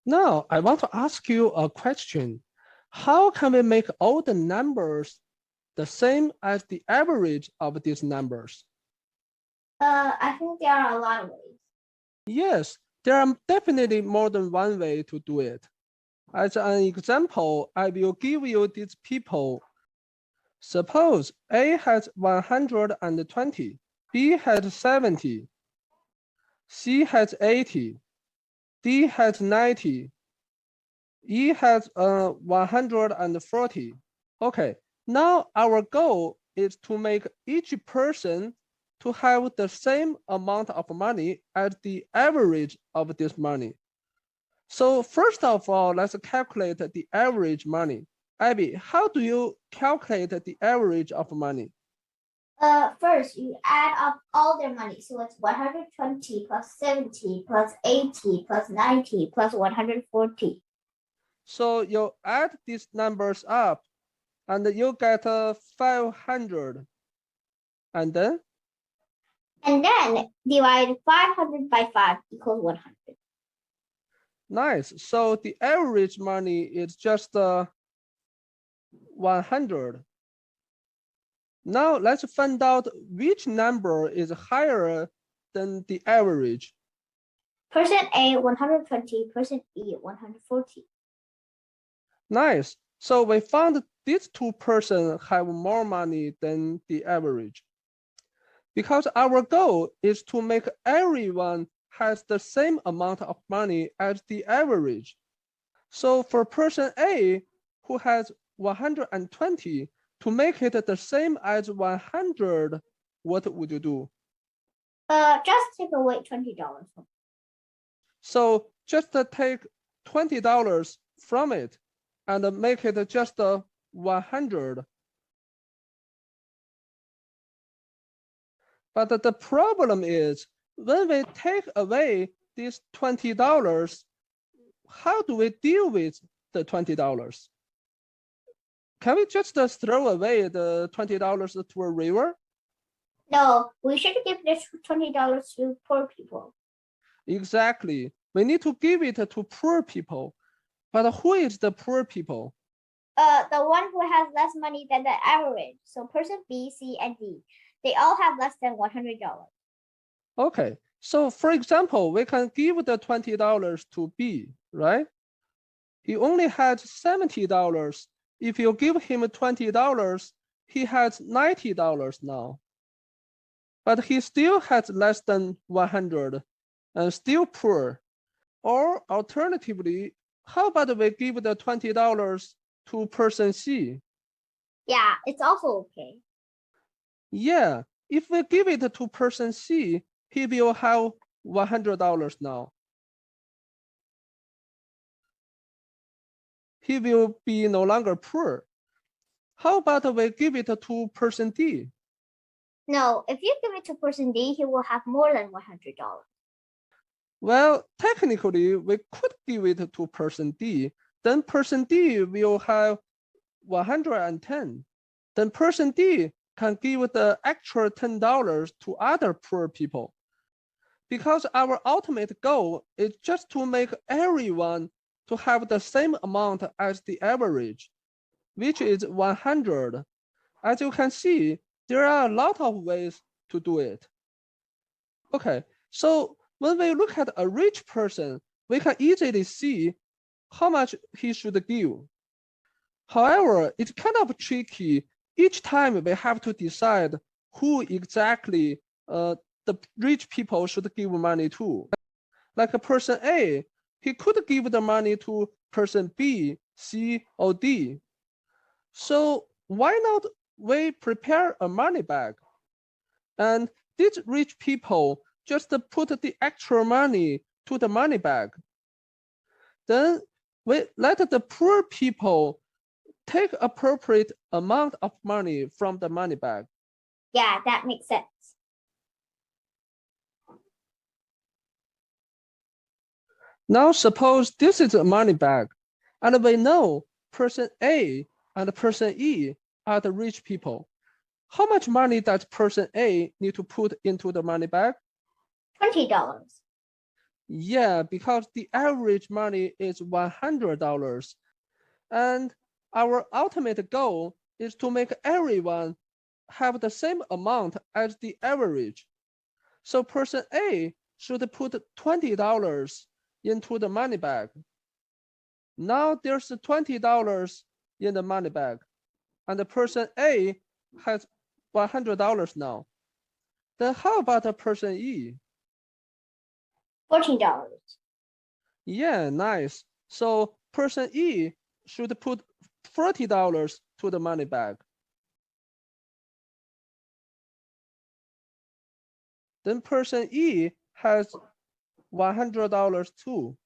Now, I want to ask you a question. How can we make all the numbers the same as the average of these numbers? I think there are a lot of ways. Yes, there are definitely more than one way to do it. As an example, I will give you these people. Suppose A has 120, B has 70, C has 80, D has 90, E has 140. Okay, now our goal is to make each person to have the same amount of money as the average of this money. So first of all, let's calculate the average money. Abby, how do you calculate the average of money? First, you add up all their money. So it's 120 plus 70 plus 80 plus 90 plus 140. So you add these numbers up and you get 500. And then? And then divide 500 by 5 equals 100. Nice. So the average money is just 100. Now let's find out which number is higher than the average. Person A 120, person E 140. Nice. So we found these two persons have more money than the average. Because our goal is to make everyone has the same amount of money as the average. So for person A, who has 120, to make it the same as 100, what would you do? Just take away $20. So just take $20 from it and make it just 100. But the problem is when we take away these $20, how do we deal with the $20? Can we just throw away the $20 to a river? No, we should give this $20 to poor people. Exactly. We need to give it to poor people. But who is the poor people? The one who has less money than the average. So person B, C, and D. They all have less than $100. Okay. So for example, we can give the $20 to B, right? He only had $70. If you give him $20, he has $90 now. But he still has less than 100 and still poor. Or alternatively, how about we give the $20 to person C? Yeah, it's also okay. Yeah, if we give it to person C, he will have $100 now. He will be no longer poor. How about we give it to person D? No, if you give it to person D, he will have more than $100. Well, technically, we could give it to person D. Then person D will have 110. Then person D can give the extra $10 to other poor people. Because our ultimate goal is just to make everyone to have the same amount as the average, which is 100. As you can see, there are a lot of ways to do it. Okay, so when we look at a rich person, we can easily see how much he should give. However, it's kind of tricky. Each time we have to decide who exactly the rich people should give money to. Like a person A, he could give the money to person B, C, or D. So why not we prepare a money bag? And these rich people just put the extra money to the money bag. Then we let the poor people take appropriate amount of money from the money bag. Yeah, that makes sense. Now suppose this is a money bag, and we know person A and person E are the rich people. How much money does person A need to put into the money bag? $20. Yeah, because the average money is $100. And our ultimate goal is to make everyone have the same amount as the average. So person A should put $20 into the money bag. Now there's $20 in the money bag, and the person A has $100 now. Then how about the person E? $14. Yeah, nice. So person E should put $40 to the money bag. Then person E has $100 too.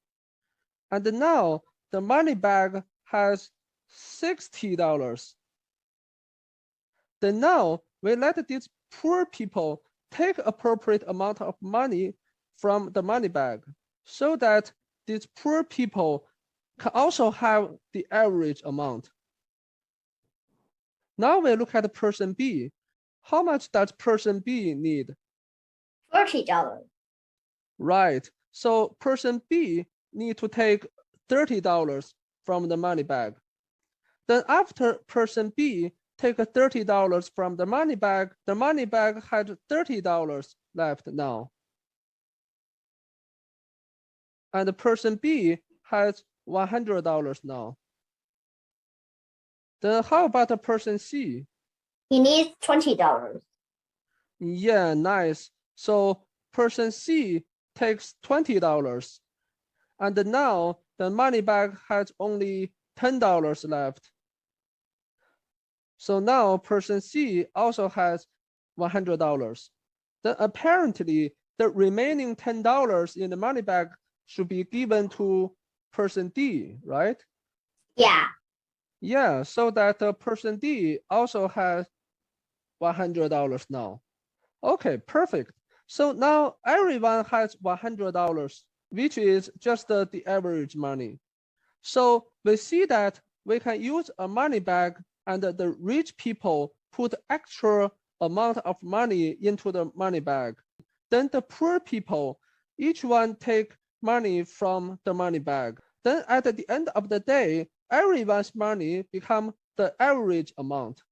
And now the money bag has $60. Then now we let these poor people take appropriate amount of money from the money bag so that these poor people can also have the average amount. Now we look at person B. How much does person B need? $40. Right. So person B need to take $30 from the money bag. Then after person B take $30 from the money bag had $30 left now. And person B has $100 now. Then how about the person C? He needs $20. Yeah, nice. So person C takes $20. And now the money bag has only $10 left. So now person C also has $100. Then apparently the remaining $10 in the money bag should be given to person D, right? Yeah. Yeah, so that the person D also has $100 now. Okay, perfect. So now everyone has $100, which is just the average money. So we see that we can use a money bag and the rich people put extra amount of money into the money bag. Then the poor people, each one take money from the money bag. Then at the end of the day, everyone's money become the average amount.